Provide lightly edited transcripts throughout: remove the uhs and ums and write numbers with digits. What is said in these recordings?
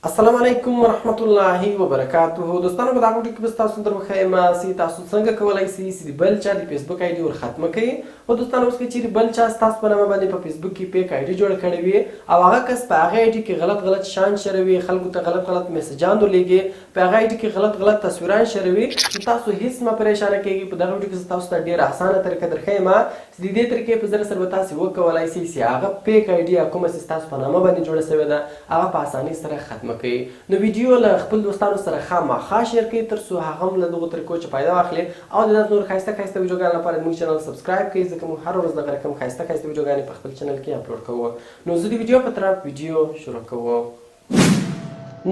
السلام علیکم ورحمت الله وبرکاته دوستانو په دغه ویډیو کې به تاسو در مخایم چې تاسو څنګه کولای شئ چې بل چا د فیسبوک آی ډي ور ختمه کړئ او دوستانو اوس چې بل چا تاسو په نامه باندې په فیسبوک کې پیک آی ډي جوړ کړی وي او هغه کس په هغه آی ډي کې غلط شان شروي خلکو ته غلط میسجان ولېږي په هغه آی ډي کې غلط تصویران شروي تاسو هیڅ ما پریشان کېږئ په دغه ویډیو کې تاسو ته ډیره اسانه طریقه درښیم چې د دې طریقې په ذریعه سره تاسو وکولای شئ چې هغه پیک آی ډي کومه چې تاسو په نامه باندې جوړه شوې ده هغه په اسانۍ سره ختمه کړئ نو ویډیو له خپل دوستانو سره خامخا شیر کړئ تر څو هغه هم له دغو طریقو چې فایده واخلي او د نور ښایسته ویډیوګانو لپاره زموږ چینل سبسکرایب کړئ ځکه موږ هره ورځ دغه رقم ښایسته ویډیوګانې په خپل چینل کې اپلوډ کوو نو زه د ویډیو په طرف ویډیو شروع کوم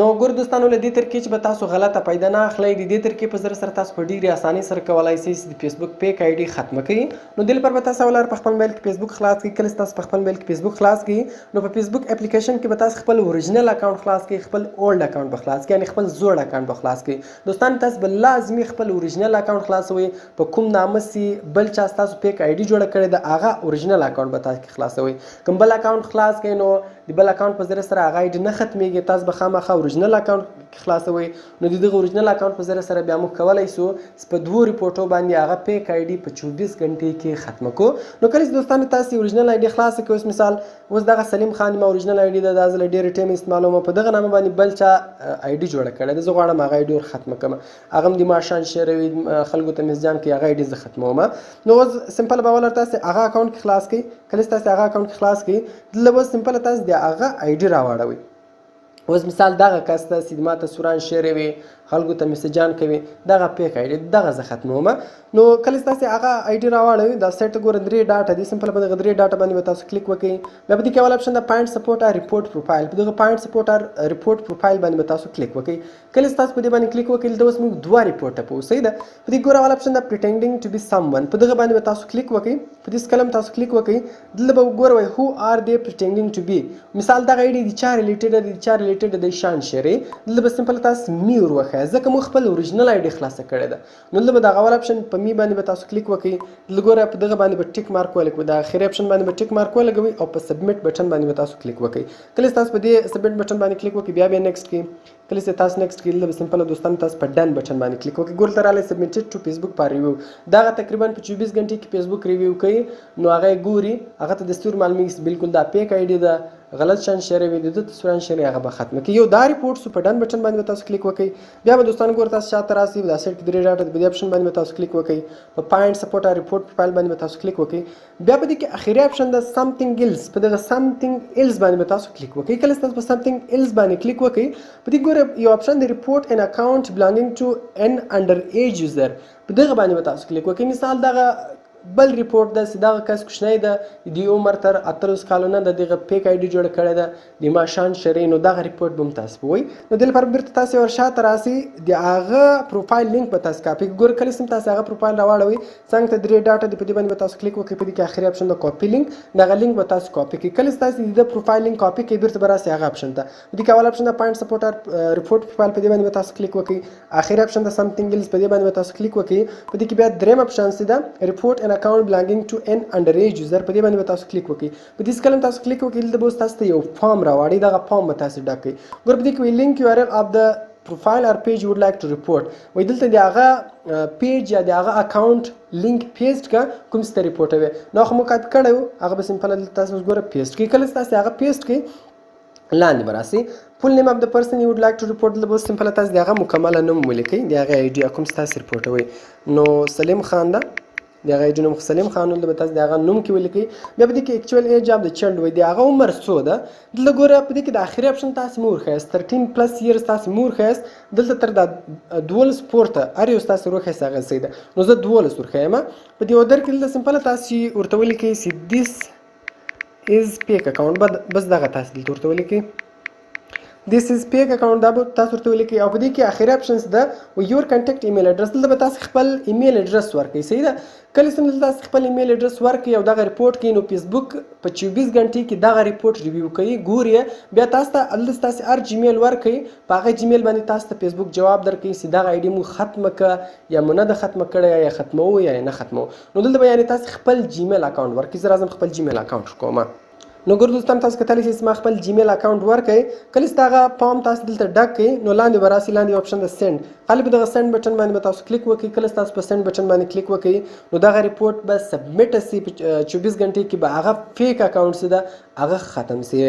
نو ګور دوستانو له دې طریقې چې به تاسو غلطه پیدا نه اخلئ د دې طریقې په ذریعه سره تاسو په ډېرې اسانۍ سره کولی شئ چې د فیسبوک پیک آی ډي ختمه کړئ نو دې لپاره به تاسو اول په خپل موبایل کې فیسبوک خلاص کړئ کله چې تاسو په خپل موبایل کې فیسبوک خلاص کړئ نو په فیسبوک اپلیکیشن کې به تاسو خپل اوریجنل اکاونټ خلاص کړئ خپل اولډ اکاونټ به خلاص کړئ یعنې خپل زوړ اکاونټ به خلاص کړئ دوستانو تاسو به لازمي خپل اوریجنل اکاونټ خلاصوئ په کوم نامه چې بل چا تاسو پیک آی ډي جوړه کړې ده هغه اوریجنل اکاونټ به تاسو خلاصوئ کوم بل اکاونټ خلاص کړئ نو د بل اکاونټ په ذریعه سره هغه آی ډي نه ختمیږي تاسو به خامخا اوریجنل اکاونټ خلاصوئ نو د دغه اوریجنل اکاونټ په ذریعه سره بیا موږ کولی شو چې په 2 ریپورټو باندې هغه پیک آی ډي په 24 غنټې کې ختمه کړو نو کله چې دوستانو تاسو اوریجنل آی ډي خلاصه کړئ اوس مثال اوس دغه سلیم خان ما اوریجنل آی ډي ده دا زه له ډېرې ټایم استعمالوم په دغه نامه باندې بل چا آی ډي جوړه کړې ده زه غواړم هغه آی ډي ور ختمه کړم هغه هم د ماشان شیروي خلکو ته میسجان کوي هغه آی ډي زه ختموم نو اوس سمپل به ولر تاسو هغه اکاونټ کې خلاص کړئ کله چې تاسو هغه اکاونټ کې خلاص کړئ دلته به سمپل تاسو د هغه آی ډي راواړوئ اوس مثال دغه کس ته چې ما تصویران شیروي خلکو ته میسجان کوي دغه پیک آی ډي دغه زه ختموم نو کله چې تاسو هغه آی ډي راواړوئ دا سیټ ګوره 3 ډاټه دي سمپل په دغه 3 ډاټه باندې به تاسو کلیک وکړئ بیا په دې کې اول اپشن د پوینټ سپورټ او ریپورټ پروفایل په دغه پوینټ سپورټ او ریپورټ پروفایل باندې به تاسو کلیک وکړئ کله چې تاسو په دې باندې کلیک وکړئ دلته اوس موږ 2 ریپورټ په صحیح ده په دې ګوره اول اپشن د پریټینډینګ ټو بی سم ون په دغه باندې به تاسو کلیک وکړئ په دې کلم تاسو کلیک وکړئ دلته به وګورئ هو آر دې پریټینډینګ ټو بی مثال دغه آی ډي د چا ریلیټډ د شان شیري دلته به سمپل تاسو می ور وښایئ ځکه موږ خپل اوریجنل آی ډي خلاصه کړې ده نو دلته به دغه اول اپشن په می باندې به تاسو کلیک وکړئ دلته ګوره په دغه باندې به ټیک مارک ولګوئ د اخري اپشن باندې به ټیک مارک ولګوئ او په سبمیټ بټن باندې به تاسو کلیک وکړئ کله چې تاسو په دې سبمیټ بټن باندې کلیک وکړئ بیا نیکسټ کړئ کله چې تاسو نیکسټ کړئ دلته سمپل دوستانو تاسو په ډن بټن باندې کلیک وکړئ ګوره راغلی سبمیټډ ټو فیسبوک پر ریویو دغه تقریبا په 24 غنټې کې فیسبوک ریویو کوي نو هغه ګوري هغه ته دستور معلومیږي بالکل دا پیک آی ډي ده غلط شان شیروي د تصویران شیروي هغه به ختمه کړي یو دا ریپورټ سو په ډن بټن باندې تاسو کلیک وکړئ بیا به دوستانو ګور تاسو شاته راسي دا سیټ کې 3 ډاټه د اپشن باندې تاسو کلیک وکړئ په پوینټ سپورټ او ریپورټ پروفایل باندې تاسو کلیک وکړئ بیا په دې کې اخیری اپشن د سمثینګ ایلس په دغه سمثینګ ایلس باندې تاسو کلیک وکړئ کله تاسو په سمثینګ ایلس باندې کلیک وکړئ په دې ګور یو اپشن د ریپورټ ان اکاونټ بلانګینګ ټو ان انډر ایج یوزر په دغه باندې تاسو کلیک وکړئ مثال دغه بل ریپورټ ده چې دغه کس کوچنی ده د عمر تر 18 کالونه د دغه پیک آی ډي جوړه کړې ده د ماشان شری نو دغه ریپورټ به هم تاسو ووایي نو دې لپاره بیرته تاسو ورشاته راسي د هغه پروفایل لینک به تاسو کاپي ګور کله سم تاسو هغه پروفایل راواړوي څنګه ته 3 ډاټه د په دې باندې تاسو کلیک وکړئ په دې کې اخري اپشن د کاپي لینک دغه لینک به تاسو کاپي کړئ کله تاسو د پروفایل لینک کاپي کړئ بیرته به راسي هغه اپشن ته په دې کې اول اپشن د پوینټ سپورټ او ریپورټ پروفایل په دې باندې تاسو کلیک وکړئ اخري اپشن د سمثینګ ایلس په دې باندې تاسو کلیک وکړئ په دې کې بیا دریم اپشن سي دا ریپورټ ان اکاونټ بلانګینګ ټو ان انډر ایج یوزر په دې باندې تاسو کلیک وکړئ په دې کلم تاسو کلیک وکړئ د بوس تاسو ته یو فارم راوړي دغه فارم به تاسو ډک کړئ ګور په دې کې لینک یو ار ال اف د پروفایل اور پیج وډ لایک ټو ریپورټ وای دلته د هغه پیج یا د هغه اکاونټ لینک پیسټ کا کوم ست ریپورټ وي نو خو مو کاپی کړو هغه به سمپل تاسو ګوره پیسټ کړئ کله تاسو هغه پیسټ کړئ لاندې براسي فول نیم اف د پرسن یو وډ لایک ټو ریپورټ د بوس سمپل تاسو دغه مکمل نوم ولیکئ دغه آی ډي کوم تاسو ریپورټ وي نو سلیم خان ده دغه آی ډي نوم سلیم خان ول تاسو دغه نوم کې ولیکئ بیا په دې کې اکچوال ایج اف د چایلډ وي دغه عمر څو ده دلته ګوره په دې کې د اخري اپشن تاسو مور خاص 13 پلس ایرز تاسو مور خاص دلته تر د 12 پورته ار یو تاسو روخه هغه سیده نو زه 12 ورخه ما په دې ودر کې دلته سمپل تاسو ورته ولیکئ چې this is fake account بس دغه تاسو دلته ورته ولیکئ This is fake account دا به تاسو ورته ولیکئ او په دې کې اخري اپشنز ده یور کنټیکټ ایمیل اډرس دلته به تاسو خپل ایمیل اډرس ورکړئ صحیح ده کله چې تاسو خپل ایمیل اډرس ورکړئ او دغه ریپورټ کوي نو فیسبوک په 24 غنټې کې دغه ریپورټ ریویو کوي ګوري بیا تاسو ته الته تاسو ار جیمیل ورکړئ په هغه جیمیل باندې تاسو ته فیسبوک جواب درکړي چې دغه آی ډي مو ختمه کړه یا مو نه ده ختمه کړې یا ختمو یا نه ختمو نو دلته به یعنې تاسو خپل جیمیل اکاونټ ورکړئ زه راځم خپل جیمیل اکاونټ کوم نو ګور دوستان تاسو کتلی شئ ما خپل جیمیل اکاونټ ورکړئ کله چې هغه فارم تاسو دلته ډک کړئ نو لاندې به راسي لاندې اپشن د سینډ خالي به دغه سینډ بټن باندې به تاسو کلیک وکړئ کله چې تاسو په سینډ بټن باندې کلیک وکړئ نو دغه ریپورټ به سبمیټ سي په 24 غنټې کې به هغه فیک اکاونټ سي ده هغه ختم سي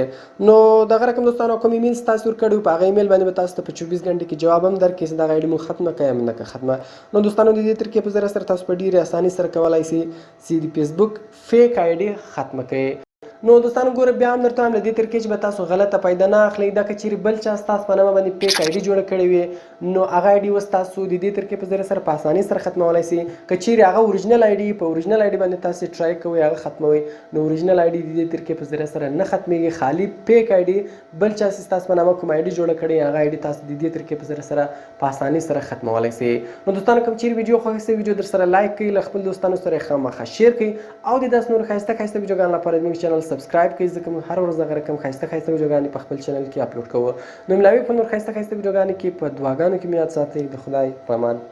نو دغه رقم دوستانو کوم ایمیل تاسو ورکړو په هغه ایمیل باندې به تاسو ته په 24 غنټې کې جواب هم درکړي چې دغه ایډي مو ختمه کړئ هم نه ختمه نو دوستانو د دې طریقې په ذریعه سره تاسو په ډیره اسانۍ سره کولای شئ چې د فیسبوک فیک آیډي ختمه کړئ نو دوستانو ګوره بیا هم درته وایم له دې طریقې چې به تاسو غلطه پیدا نه اخلئ دا که چیرې بل چا ستاسو په نامه باندې فیک آیډي جوړه کړې وي نو هغه آیډي اوس تاسو د دې طریقې په ذریعه سره په اسانۍ سره ختمولی شئ که چیرې هغه اوریجنل آیډي په اوریجنل آیډي باندې تاسو ټرای کوئ هغه ختموئ نو اوریجنل آیډي د دې طریقې په ذریعه سره نه ختمیږي خالي فیک آیډي بل چا چې ستاسو په نامه کوم آیډي جوړه کړې هغه آیډي تاسو د دې طریقې په ذریعه سره په اسانۍ سره ختمولی شئ نو دوستانو کوم چیرې ویډیو خوښ شوی ویډیو در سره لایک کړئ له خپل دوستانو سره خامخا شیر کړئ او د داسې نور ښایسته ښایسته ویډیوګانو لپاره زموږ چینل سبسکرایب کړئ ځکه موږ هر ورځ دغه رقم ښایسته ښایسته ویډیوګانې په خپل چینل کې اپلوډ کوو نو ملاوي په نور ښایسته ښایسته ویډیوګانو کې په دعاګانو کې مې یاد ساتئ د خدای په امان